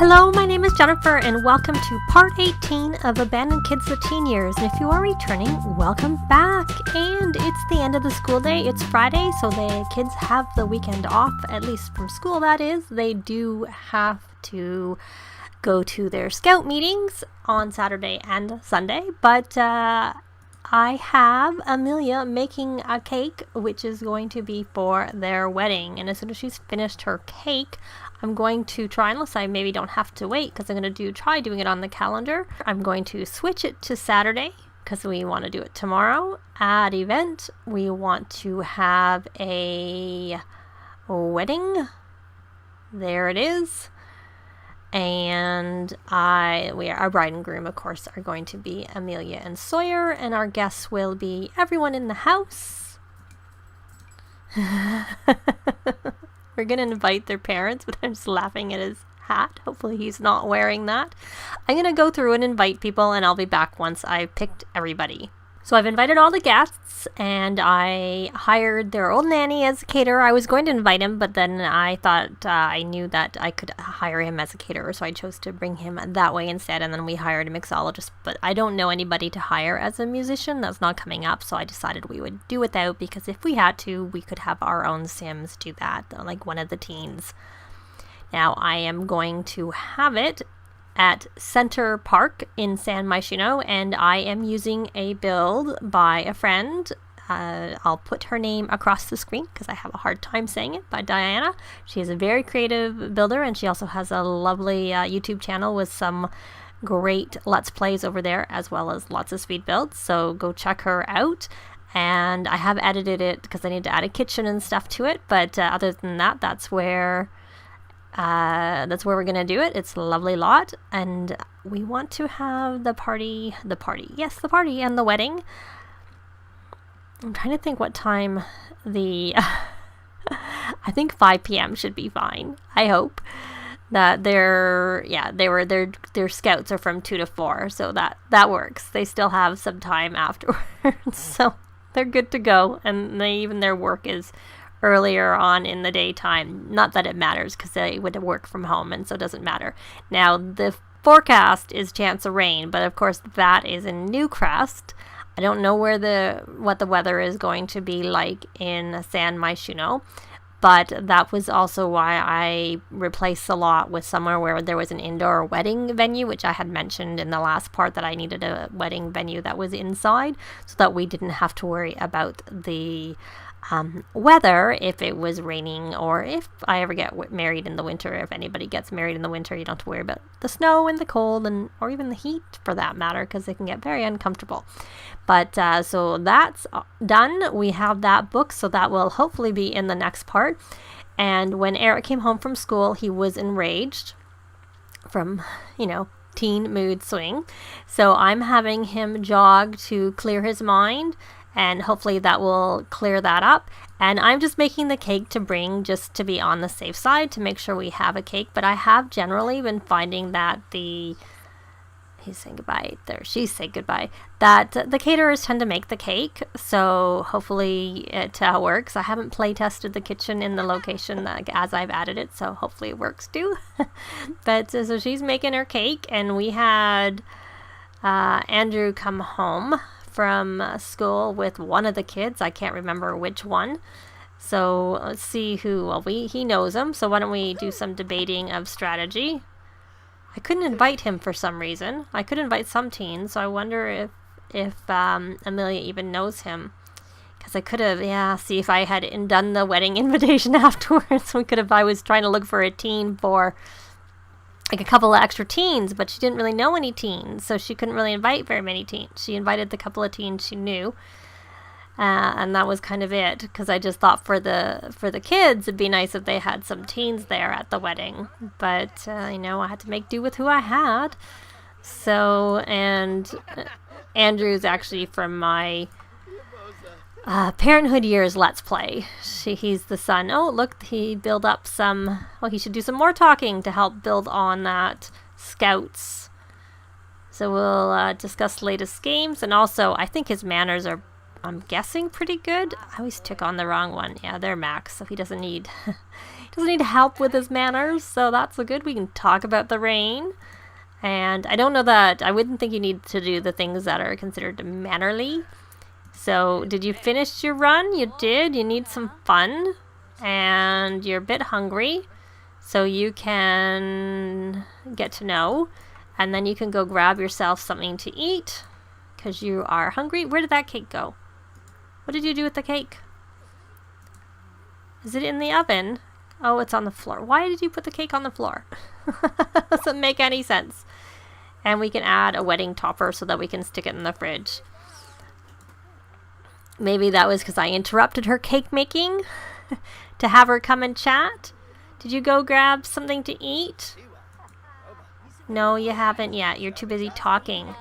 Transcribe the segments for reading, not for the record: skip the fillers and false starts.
Hello, my name is Jennifer, and welcome to part 18 of Abandoned Kids the Teen Years. And if you are returning, welcome back. And it's the end of the school day. It's Friday, so the kids have the weekend off, at least from school, that is. They do have to go to their scout meetings on Saturday and Sunday, but I have Amelia making a cake, which is going to be for their wedding. And as soon as she's finished her cake, I'm going to try, unless I maybe don't have to wait, because I'm going to try doing it on the calendar. I'm going to switch it to Saturday, because we want to do it tomorrow. Add event, we want to have a wedding. There it is. And our bride and groom, of course, are going to be Amelia and Sawyer, and our guests will be everyone in the house. We're going to invite their parents, but I'm just laughing at his hat. Hopefully he's not wearing that. I'm going to go through and invite people, and I'll be back once I've picked everybody. So I've invited all the guests, and I hired their old nanny as a caterer. I was going to invite him, but then I thought I knew that I could hire him as a caterer, so I chose to bring him that way instead, and then we hired a mixologist. But I don't know anybody to hire as a musician. That's not coming up, so I decided we would do without, because if we had to, we could have our own Sims do that, like one of the teens. Now, I am going to have it at Center Park in San Myshuno, and I am using a build by a friend. I'll put her name across the screen because I have a hard time saying it, by Diana. She is a very creative builder, and she also has a lovely YouTube channel with some great Let's Plays over there, as well as lots of speed builds, so go check her out. And I have edited it because I need to add a kitchen and stuff to it, but other than that, that's where we're gonna do it. It's a lovely lot, and we want to have the party and the wedding. I'm trying to think what time I think 5 p.m. should be fine. I hope that their scouts are from 2 to 4, so that works. They still have some time afterwards, so they're good to go, and their work is earlier on in the daytime. Not that it matters, because they would work from home, and so it doesn't matter. Now, the forecast is chance of rain, but of course that is in Newcrest. I don't know what the weather is going to be like in San Myshuno, but that was also why I replaced the lot with somewhere where there was an indoor wedding venue, which I had mentioned in the last part that I needed a wedding venue that was inside, so that we didn't have to worry about the weather if it was raining, or if I ever get married in the winter. If anybody gets married in the winter, you don't have to worry about the snow and the cold, or even the heat for that matter, because they can get very uncomfortable. But so that's done. We have that book, so that will hopefully be in the next part. And when Eric came home from school, he was enraged from, teen mood swing. So I'm having him jog to clear his mind, and hopefully that will clear that up. And I'm just making the cake to bring, just to be on the safe side, to make sure we have a cake. But I have generally been finding that he's saying goodbye there, she's saying goodbye, that the caterers tend to make the cake, so hopefully it works. I haven't play tested the kitchen in the location as I've added it, so hopefully it works too. But so she's making her cake, and we had Andrew come home from school with one of the kids. I can't remember which one. So let's see he knows him. So why don't we do some debating of strategy? I couldn't invite him for some reason. I could invite some teens, so I wonder if Amelia even knows him. Because I could have, see if I had done the wedding invitation afterwards. I was trying to look for a teen for like a couple of extra teens, but she didn't really know any teens, so she couldn't really invite very many teens. She invited the couple of teens she knew, and that was kind of it, because I just thought for the kids it'd be nice if they had some teens there at the wedding, but I had to make do with who I had. So, and Andrew's actually from my Parenthood Years Let's Play. He's the son. Oh, look, he built up some. Well, he should do some more talking to help build on that Scouts. So we'll discuss latest games, and also I think his manners are, I'm guessing, pretty good. I always tick on the wrong one. Yeah, they're max, so he doesn't need doesn't need help with his manners, so that's good. We can talk about the rain. And I don't know that, I wouldn't think you need to do the things that are considered mannerly. So, did you finish your run? You did. You need some fun. And you're a bit hungry. So you can get to know. And then you can go grab yourself something to eat. Because you are hungry. Where did that cake go? What did you do with the cake? Is it in the oven? Oh, it's on the floor. Why did you put the cake on the floor? Doesn't make any sense. And we can add a wedding topper so that we can stick it in the fridge. Maybe that was because I interrupted her cake making to have her come and chat. Did you go grab something to eat? No, you haven't yet. You're too busy talking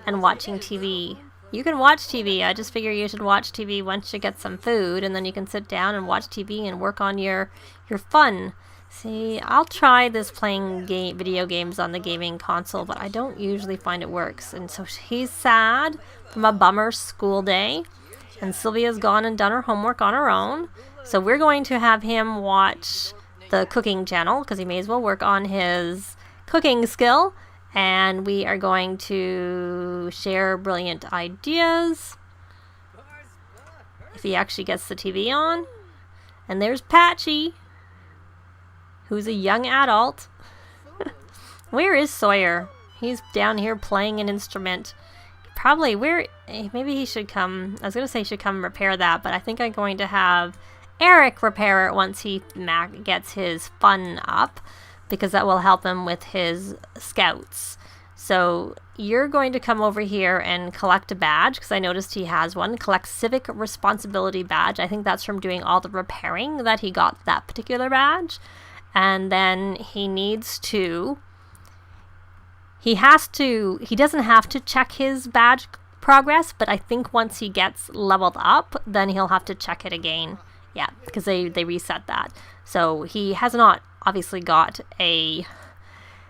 and watching TV. You can watch TV. I just figure you should watch TV once you get some food, and then you can sit down and watch TV and work on your fun. See, I'll try this playing video games on the gaming console, but I don't usually find it works. And so he's sad from a bummer school day, and Sylvia's gone and done her homework on her own. So we're going to have him watch the cooking channel, because he may as well work on his cooking skill. And we are going to share brilliant ideas. If he actually gets the TV on. And there's Patchy, who's a young adult. Where is Sawyer? He's down here playing an instrument. Probably maybe he should come. I was going to say he should come repair that, but I think I'm going to have Eric repair it once he gets his fun up, because that will help him with his scouts. So you're going to come over here and collect a badge, because I noticed he has one. Collect civic responsibility badge. I think that's from doing all the repairing that he got that particular badge. And then he doesn't have to check his badge progress, but I think once he gets leveled up, then he'll have to check it again. Yeah, because they reset that. So he has not obviously got a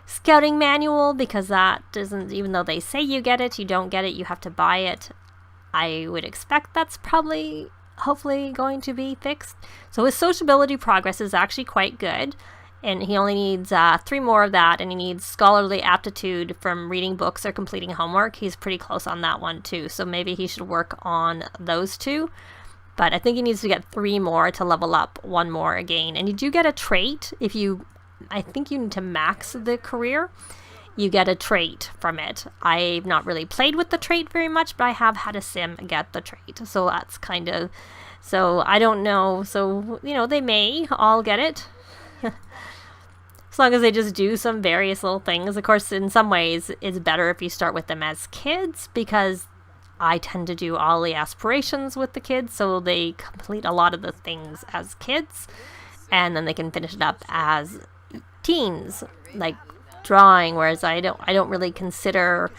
scouting manual, because that doesn't, even though they say you get it, you don't get it, you have to buy it. I would expect that's hopefully going to be fixed. So his sociability progress is actually quite good, and he only needs 3 more of that, and he needs scholarly aptitude from reading books or completing homework. He's pretty close on that one too, so maybe he should work on those 2. But I think he needs to get 3 more to level up 1 more again. And you do get a trait I think you need to max the career. You get a trait from it. I've not really played with the trait very much, but I have had a sim get the trait. So that's so I don't know. So, they may all get it. As long as they just do some various little things. Of course, in some ways, it's better if you start with them as kids, because I tend to do all the aspirations with the kids, so they complete a lot of the things as kids, and then they can finish it up as teens, like drawing, whereas I don't really consider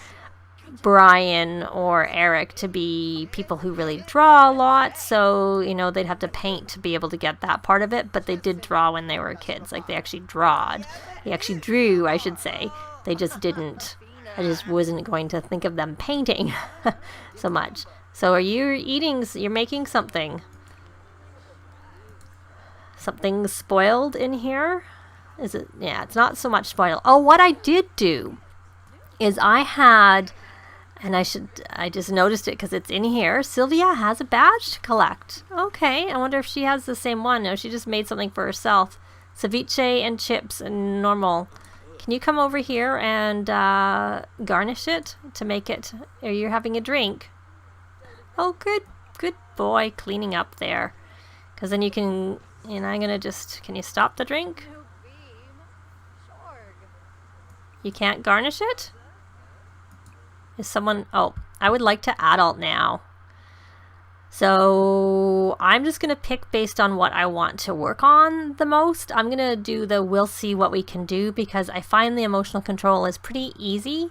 Brian or Eric to be people who really draw a lot, so they'd have to paint to be able to get that part of it, but they did draw when they were kids. Like, they actually drew, I should say. They just didn't. I just wasn't going to think of them painting so much. So you're making something spoiled in here? Is it? Yeah, it's not so much spoiled. Oh, what I did do is I just noticed it because it's in here. Sylvia has a badge to collect. Okay, I wonder if she has the same one. No, she just made something for herself. Ceviche and chips and normal. Can you come over here and garnish it to make it? Are you having a drink? Oh, good boy, cleaning up there. Because then you can, I'm going to can you stop the drink? You can't garnish it? Is someone, I would like to adult now. So I'm just going to pick based on what I want to work on the most. I'm going to do we'll see what we can do, because I find the emotional control is pretty easy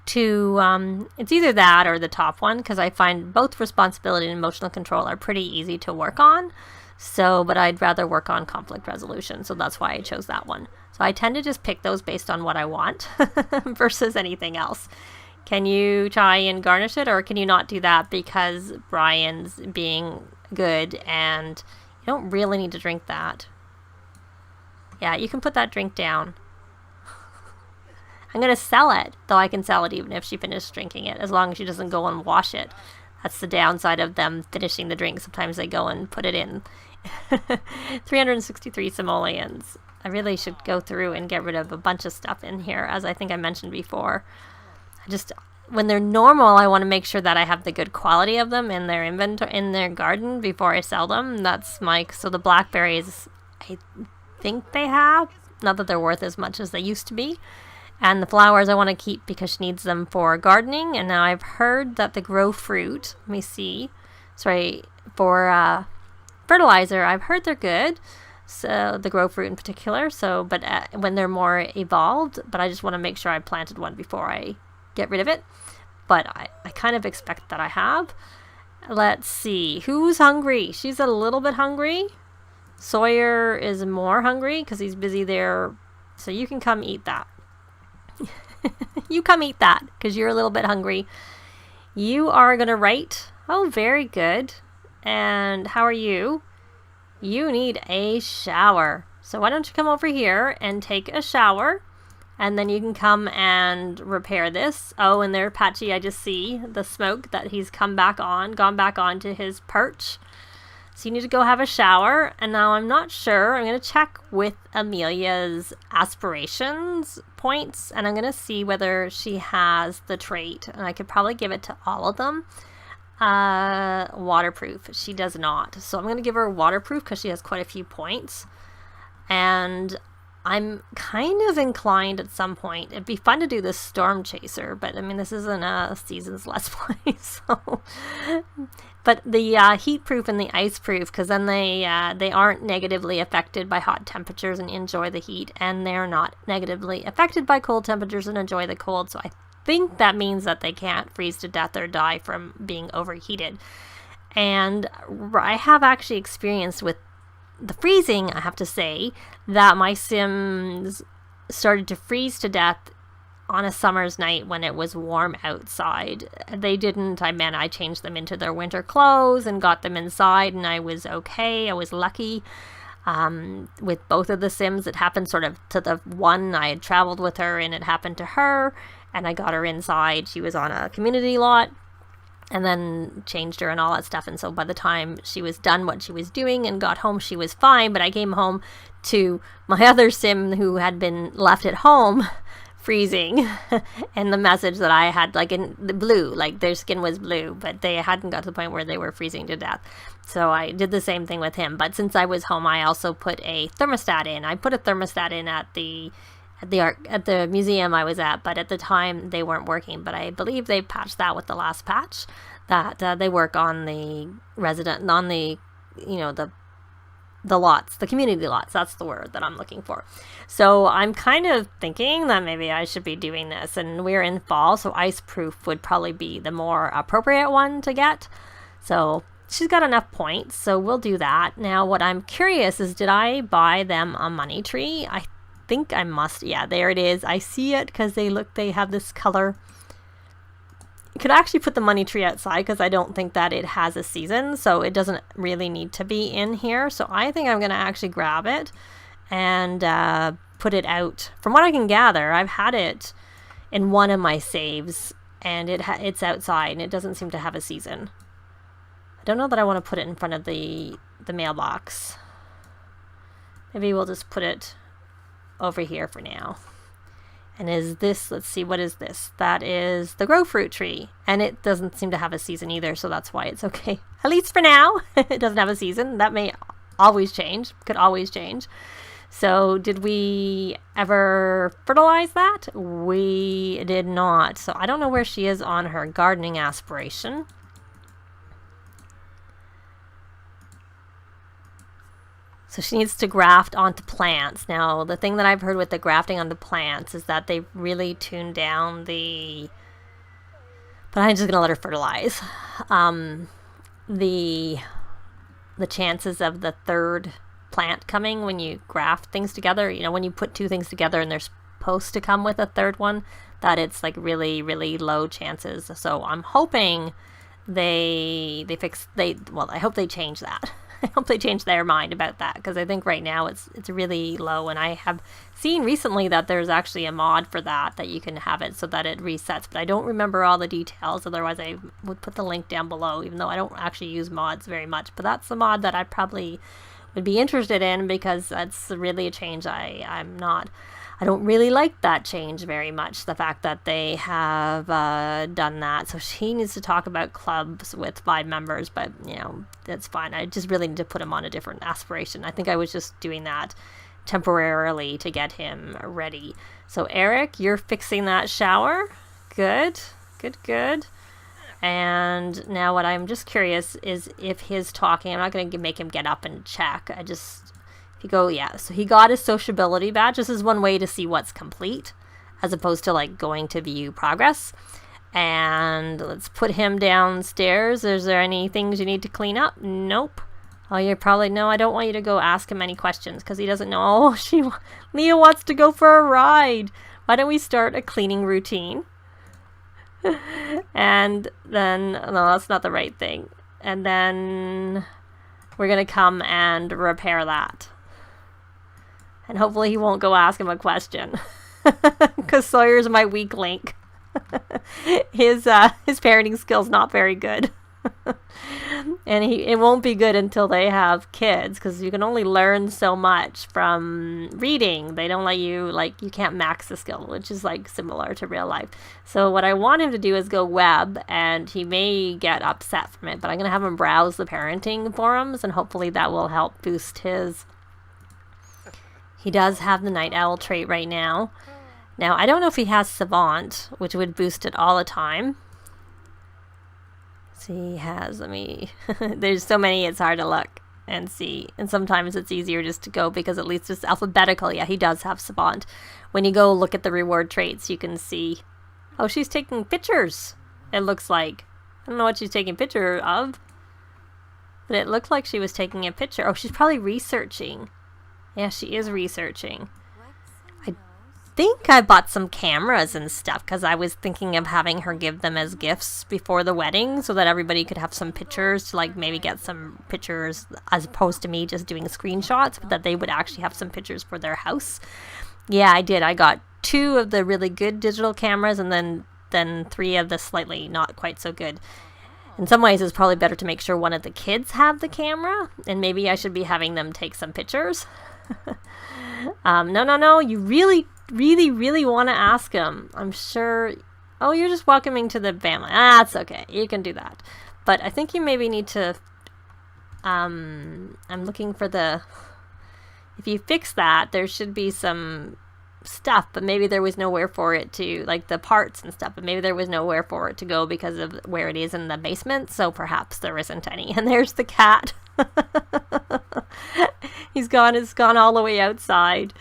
to, it's either that or the top one, because I find both responsibility and emotional control are pretty easy to work on. So, but I'd rather work on conflict resolution, so that's why I chose that one. So I tend to just pick those based on what I want versus anything else. Can you try and garnish it, or can you not do that because Brian's being good and you don't really need to drink that? Yeah, you can put that drink down. I'm going to sell it, though I can sell it even if she finished drinking it, as long as she doesn't go and wash it. That's the downside of them finishing the drink. Sometimes they go and put it in. 363 simoleons. I really should go through and get rid of a bunch of stuff in here, as I think I mentioned before. When they're normal, I want to make sure that I have the good quality of them in their inventory, in their garden, before I sell them. So the blackberries, I think they have. Not that they're worth as much as they used to be. And the flowers I want to keep because she needs them for gardening. And now I've heard that the grow fruit, for fertilizer, I've heard they're good. So the grow fruit in particular. But when they're more evolved, but I just want to make sure I planted one before I get rid of it. But I kind of expect that I have. Let's see. Who's hungry? She's a little bit hungry. Sawyer is more hungry because he's busy there. So you can come eat that. You come eat that because you're a little bit hungry. You are going to write. Oh, very good. And how are you? You need a shower. So why don't you come over here and take a shower? And then you can come and repair this. Oh, and there, Patchy, I just see the smoke that he's gone back on to his perch. So you need to go have a shower. And now I'm not sure. I'm going to check with Amelia's aspirations points. And I'm going to see whether she has the trait. And I could probably give it to all of them. Waterproof. She does not. So I'm going to give her waterproof because she has quite a few points. And I'm kind of inclined at some point. It'd be fun to do this storm chaser, but I mean, this isn't a season's Let's Play, so. But the heat proof and the ice proof, because then they aren't negatively affected by hot temperatures and enjoy the heat, and they're not negatively affected by cold temperatures and enjoy the cold. So I think that means that they can't freeze to death or die from being overheated. And I have actually experienced with the freezing, I have to say, that my Sims started to freeze to death on a summer's night when it was warm outside. They didn't. I changed them into their winter clothes and got them inside, and I was okay. I was lucky. With both of the Sims, it happened sort of to the one I had traveled with her, and it happened to her, and I got her inside. She was on a community lot, and then changed her and all that stuff. And so by the time she was done what she was doing and got home, she was fine. But I came home to my other Sim who had been left at home freezing and the message that I had, like, in the blue, like their skin was blue, but they hadn't got to the point where they were freezing to death. So I did the same thing with him. But since I was home, I also put a thermostat in. I put a thermostat in at the museum I was at, but at the time they weren't working. But I believe they patched that with the last patch, that they work on the the lots, the community lots. That's the word that I'm looking for. So I'm kind of thinking that maybe I should be doing this. And we're in fall, so ice proof would probably be the more appropriate one to get. So she's got enough points, so we'll do that. Now what I'm curious is, did I buy them a money tree? I think I must. Yeah, there it is. I see it because they have this color. You could actually put the money tree outside because I don't think that it has a season, so it doesn't really need to be in here. So I think I'm going to actually grab it and put it out. From what I can gather, I've had it in one of my saves, and it's outside, and it doesn't seem to have a season. I don't know that I want to put it in front of the mailbox. Maybe we'll just put it over here for now. And is this, let's see, what is this? That is the grow fruit tree. And it doesn't seem to have a season either, so that's why it's okay. At least for now, it doesn't have a season. That may always change, could always change. So did we ever fertilize that? We did not. So I don't know where she is on her gardening aspiration. So she needs to graft onto plants. Now, the thing that I've heard with the grafting onto plants is that they really tune down the... But I'm just going to let her fertilize. The chances of the third plant coming when you graft things together, you know, when you put two things together and they're supposed to come with a third one, that it's like really, really low chances. So I'm hoping I hope they change that. I hope they change their mind about that, because I think right now it's really low, and I have seen recently that there's actually a mod for that you can have it so that it resets, but I don't remember all the details. Otherwise I would put the link down below, even though I don't actually use mods very much. But that's the mod that I probably would be interested in, because that's really a change I don't really like that change very much, the fact that they have done that. So she needs to talk about clubs with 5 members, but, that's fine. I just really need to put him on a different aspiration. I think I was just doing that temporarily to get him ready. So Eric, you're fixing that shower. Good. And now what I'm just curious is if his talking, I'm not going to make him get up and check. So he got his sociability badge. This is one way to see what's complete, as opposed to like going to view progress. And let's put him downstairs. Is there any things you need to clean up? Nope. Oh, you're probably, no, I don't want you to go ask him any questions, because he doesn't know. Oh, Leah wants to go for a ride. Why don't we start a cleaning routine? And then, no, that's not the right thing. And then we're going to come and repair that. And hopefully he won't go ask him a question, because Sawyer's my weak link. His parenting skills not very good. And it won't be good until they have kids, because you can only learn so much from reading. They don't let you, you can't max the skill, which is similar to real life. So what I want him to do is go web, and he may get upset from it, but I'm going to have him browse the parenting forums, and hopefully that will help boost his. He does have the night owl trait right now. Now, I don't know if he has savant, which would boost it all the time. So he has, there's so many, it's hard to look and see. And sometimes it's easier just to go, because at least it's alphabetical. Yeah, he does have savant. When you go look at the reward traits, you can see, oh, she's taking pictures, it looks like. I don't know what she's taking a picture of, but it looked like she was taking a picture. Oh, she's probably researching. Yeah, she is researching. I think I bought some cameras and stuff, because I was thinking of having her give them as gifts before the wedding, so that everybody could have some pictures to maybe get some pictures, as opposed to me just doing screenshots, but that they would actually have some pictures for their house. Yeah, I did. I got 2 of the really good digital cameras, and then 3 of the slightly not quite so good. In some ways, it's probably better to make sure one of the kids have the camera, and maybe I should be having them take some pictures. No, you really want to ask him. I'm sure. Oh, you're just welcoming to the family. That's okay. You can do that. But I think you maybe need to. I'm looking for if you fix that, there should be some stuff, but maybe there was nowhere for it to, the parts and stuff, but maybe there was nowhere for it to go because of where it is in the basement, so perhaps there isn't any. And there's the cat. It's gone all the way outside.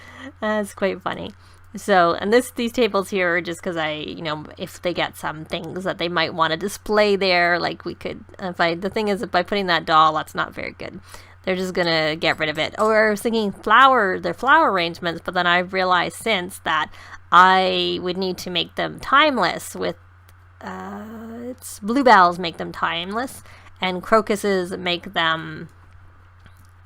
It's quite funny. So, and these tables here are just because if they get some things that they might want to display there, we could, the thing is, if by putting that doll, that's not very good. They're just going to get rid of it. Or I was thinking their flower arrangements, but then I've realized since that I would need to make them timeless with, it's bluebells make them timeless, and crocuses make them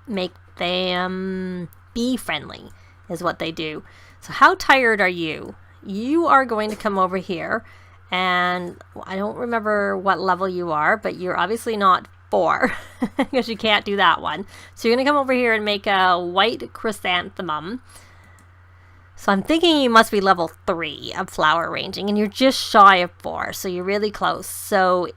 bee friendly, is what they do. So how tired are you? You are going to come over here, and I don't remember what level you are, but you're obviously not 4, because you can't do that one. So you're going to come over here and make a white chrysanthemum. So I'm thinking you must be level 3 of flower arranging, and you're just shy of 4, so you're really close. So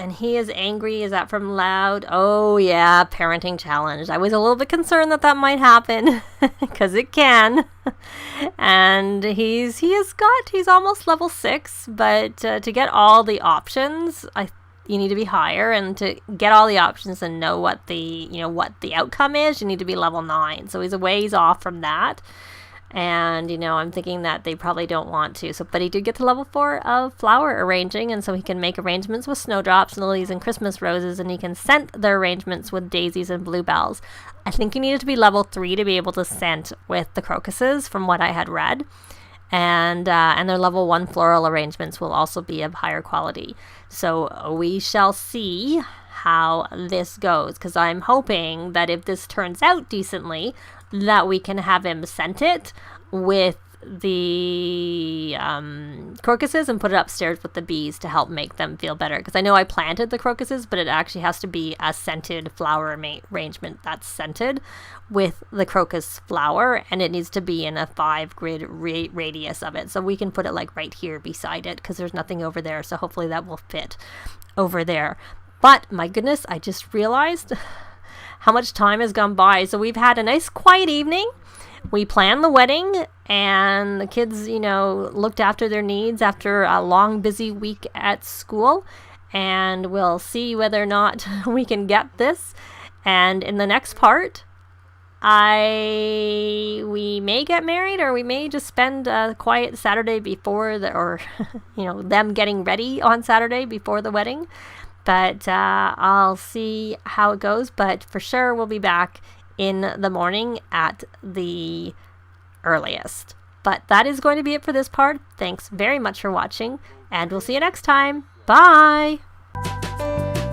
and he is angry, is that from loud? Oh yeah, parenting challenge. I was a little bit concerned that might happen, because it can. And he's almost level 6, but to get all the options, you need to be higher, and to get all the options and know what the outcome is, you need to be level 9. So he's a ways off from that. And, I'm thinking that they probably don't want to. So, but he did get to level 4 of flower arranging, and so he can make arrangements with snowdrops, lilies, and Christmas roses, and he can scent their arrangements with daisies and bluebells. I think you needed to be level 3 to be able to scent with the crocuses, from what I had read. And their level 1 floral arrangements will also be of higher quality. So we shall see how this goes, because I'm hoping that if this turns out decently, that we can have him scent it with the crocuses and put it upstairs with the bees to help make them feel better. Because I know I planted the crocuses, but it actually has to be a scented flower arrangement that's scented with the crocus flower, and it needs to be in a 5 grid radius of it. So we can put it like right here beside it, because there's nothing over there. So hopefully that will fit over there. But my goodness, I just realized how much time has gone by. So we've had a nice quiet evening. We planned the wedding, and the kids, looked after their needs after a long, busy week at school. And we'll see whether or not we can get this. And in the next part, we may get married, or we may just spend a quiet Saturday before them getting ready on Saturday before the wedding. But I'll see how it goes. But for sure, we'll be back in the morning at the earliest. But that is going to be it for this part. Thanks very much for watching, and we'll see you next time. Bye!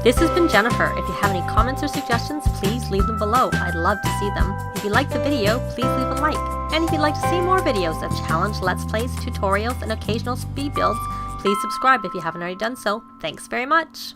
This has been Jennifer. If you have any comments or suggestions, please leave them below. I'd love to see them. If you liked the video, please leave a like. And if you'd like to see more videos of challenge, let's plays, tutorials, and occasional speed builds, please subscribe if you haven't already done so. Thanks very much!